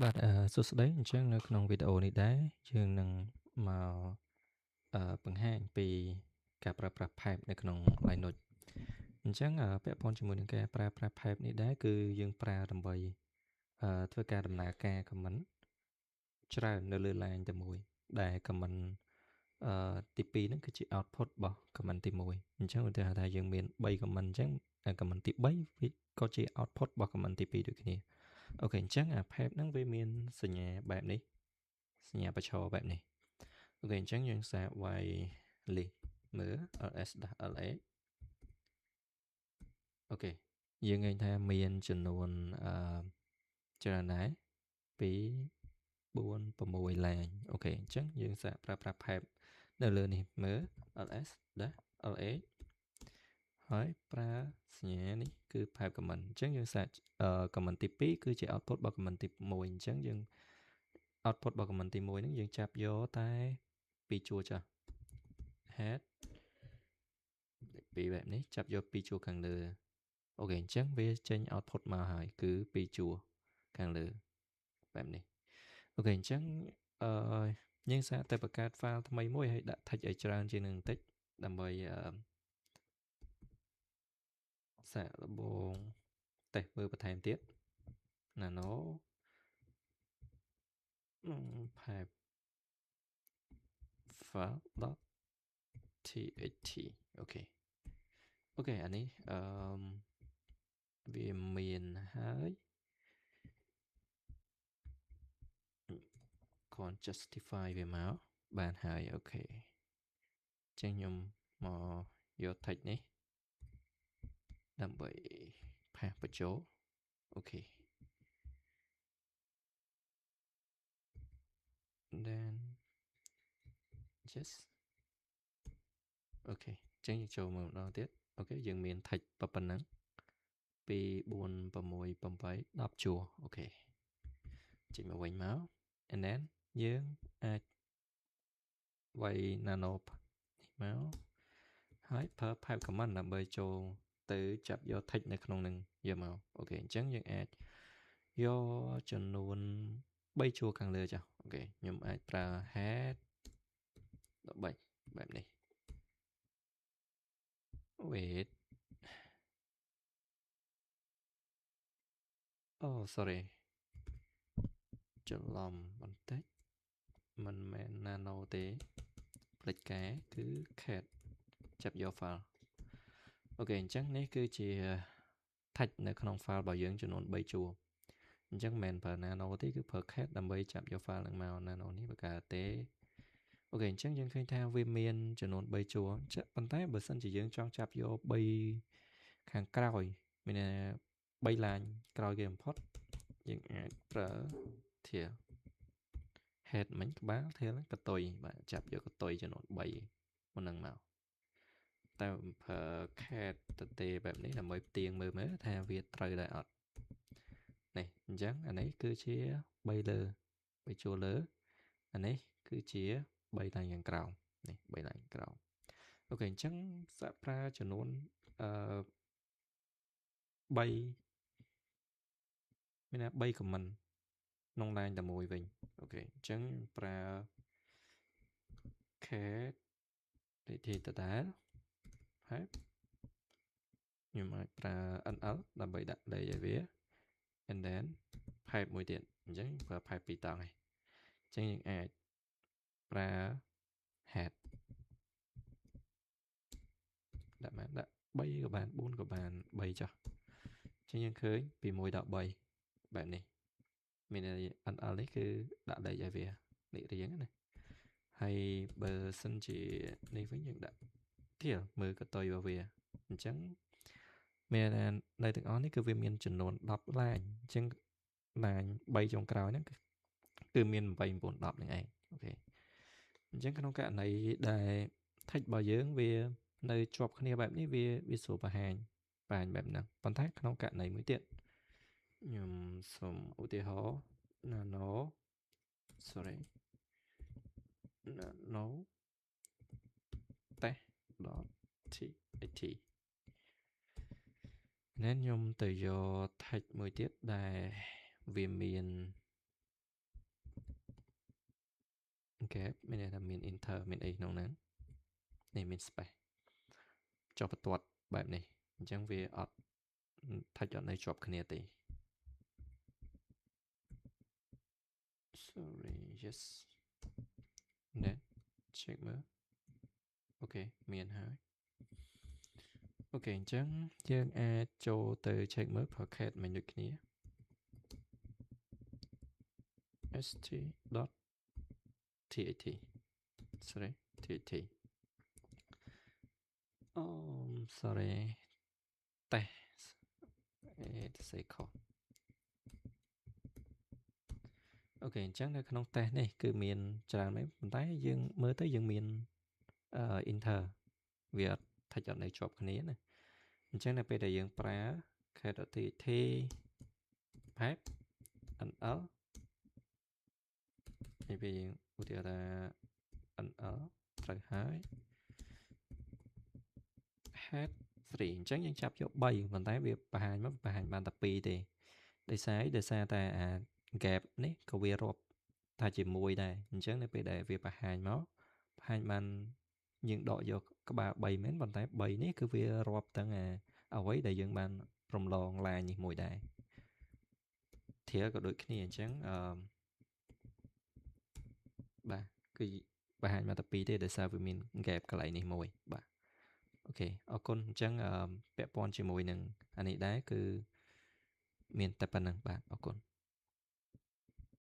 បាទសួស្តីអញ្ចឹងនៅក្នុងវីដេអូនេះដែរយើងនឹងមកបង្ហាញពីការប្រើប្រាស់ pipe នៅក្នុង Linux អញ្ចឹងពាក់ព័ន្ធជាមួយនឹងការប្រើប្រាស់ pipe នេះដែរគឺយើងប្រើដើម្បីធ្វើការដំណើរការ command ច្រើននៅលើ line តែមួយដែល command ទី2ហ្នឹងគឺជា output របស់ command ទី1អញ្ចឹងឧទាហរណ៍ថាយើងមាន3 command អញ្ចឹងcommand ទី3វាក៏ជា output របស់ command ទី2ដូចគ្នាអូខេអញ្ចឹងអា pipe ហ្នឹងវាមានសញ្ញាបែបនេះសញ្ញាប្រឈរបែបនេះអូខេអញ្ចឹងយើងសាក while list មើល ls-la អូខេយើងឃើញថាមានចំនួនច្រើនដែរ2 4 6 line អូខេអញ្ចឹងយើងសាកប្រើប្រាស់ pipe នៅលើនេះមើល ls-la ហើយប្រើសញ្ញានេះគឺ pipe command អញ្ចឹងយើងសាកcommand ទី2គឺជា output របស់ command ទី1អញ្ចឹងយើង output របស់ command ទី1ហ្នឹងយើងចាប់យកតែ2ជួរចាស់ head ពីបែបនេះចាប់យក2ជួរខាងលើអូខេអញ្ចឹងវាចេញ output មកហើយគឺ2ជួរខាងលើបែបនេះអូខេអញ្ចឹងយើងសាកទៅបង្កើត file ថ្មីមួយហើយដាក់ text ឲ្យច្រើនជាងនឹងបន្តិចដើម្បីសាកលបងតេស្តមើលបន្ថែមទៀត nano pipe file.txt អូខេអានេះវាមានហើយគ្រាន់ justify វាមកបានហើយអូខេអញ្ចឹងខ្ញុំមកយក text នេះដើម្បីផាសបញ្ចូលអូខេ then just អូខេអញ្ចឹងយើងចូលមកម្ដងទៀតអូខេយើងមាន text ប៉ុណ្ណឹង2 4 6 8 10ជួរអូខេចេញមកវិញមក and then យើងអាចវាយ nano នេះមកហើយប្រើ pipe command ដើម្បីចូលទៅចាប់យក text នៅក្នុងនឹងយកមកអូខេអញ្ចឹងយើងអាចយកចំនួន3ជួរខាងលើចុះអូខេខ្ញុំអាចប្រើ head 13បែបនេះ wait oh sorry ច្រឡំបន្តិចមិនមែន nano ទេផ្លេចការគឺ cat ចាប់យក file អូខេអញ្ចឹងនេះគឺជា text នៅក្នុង file របស់យើងចំនួន3ជួរអញ្ចឹងមិនមែនប្រើ nano ទេគឺប្រើ cat ដើម្បីចាប់យក file នឹងមក nano នេះបើកើតទេអូខេអញ្ចឹងយើងឃើញថាវាមានចំនួន3ជួរប៉ុន្តែបើសិនជាយើងចង់ចាប់យក3ខាងក្រោយមាន3 line ក្រោយគេបំផុតយើងអាចប្រើ tail head មិញក្បាល tail កតុយបាទចាប់យកកតុយចំនួន3មុននឹងមកតែប្រើ cat ទៅទេបែបនេះដើម្បីផ្ទៀងមើលថាវាត្រូវដែរអត់នេះអញ្ចឹងអានេះគឺជា3លើ3ជួរលើអានេះគឺជា3 line ខាងក្រោមនេះ3 line ក្រោមអូខេអញ្ចឹងសាកប្រើចំនួន3មានថា3 comment ក្នុង line តែមួយវិញអូខេអញ្ចឹងប្រើ cat ទីដដែលហើយខ្ញុំអាចប្រើ nl ដើម្បីដាក់លេខឲ្យវា and then pipe មួយទៀតអញ្ចឹងប្រើ pipe 2តង់ឯងអញ្ចឹងយើងអាចប្រើ head ដាក់3ក៏បាន4ក៏បាន3ចុះអញ្ចឹងយើងឃើញពី1ដល់3បែបនេះមាន nl នេះគឺដាក់លេខឲ្យវាលេខរៀងណាហើយបើសិនជានេះវិញយើងដាក់ទៀតមើលកតុយរបស់វាអញ្ចឹងមាននៅទាំងអស់នេះគឺវាមានចំនួន10 line អញ្ចឹង line 3ចុងក្រោយហ្នឹងគឺមាន8 9 10ហ្នឹងឯងអូខេអញ្ចឹងក្នុងករណីដែល text របស់យើងវានៅជាប់គ្នាបែបនេះវាស្រួលបង្ហាញបែបហ្នឹងប៉ុន្តែក្នុងករណីមួយទៀតខ្ញុំសូមឧទាហរណ៍ nano test.txt nênខ្ញុំទៅយក text មួយទៀតដែលវាមាន gap មានន័យថាមាន enter មានអីក្នុងហ្នឹងនេះមាន space ចុះបន្ទាត់បែបនេះអញ្ចឹងវាអត់ touch អត់នៅជាប់គ្នាទេ sorry yes net check មើលអូខេមានហើយអូខេអញ្ចឹងយើងអាចចូលទៅ check មើល pocket មិនដូចគ្នា st.tat sorry tat sorry តេស្តសេខុសអូខេអញ្ចឹងនៅក្នុងតេស្តនេះគឺមានច្រើនមែនប៉ុន្តែយើងមើលទៅយើងមានenter វាអត់ touch អត់នៅជាប់គ្នាណាអញ្ចឹងនៅពេលដែលយើងប្រើ cat.tat pipe nl ហើយពេលយើងឧទាហរណ៍ថា nl ត្រូវហើយ head 3អញ្ចឹងយើងចាប់យក3ប៉ុន្តែវាបង្ហាញមកបង្ហាញបានតែ2ទេដោយសារតែអា gap នេះក៏វារាប់ថាជាមួយដែរអញ្ចឹងនៅពេលដែលវាបង្ហាញមកបង្ហាញបានយើងដកយកក្បាល3មែនប៉ុន្តែ3នេះគឺវារាប់ទាំងអ្វីដែលយើងបានរំលងឡាយនេះមួយដែរធាក៏ដូចគ្នាអញ្ចឹងបាទគឺបង្ហាញមកតែ2ទេដោយសារវាមាន gap កន្លែងនេះមួយបាទអូខេអរគុណអញ្ចឹងពាក់ព័ន្ធជាមួយនឹងអានេះដែរគឺមានតែប៉ុណ្្នឹងបាទអរគុណ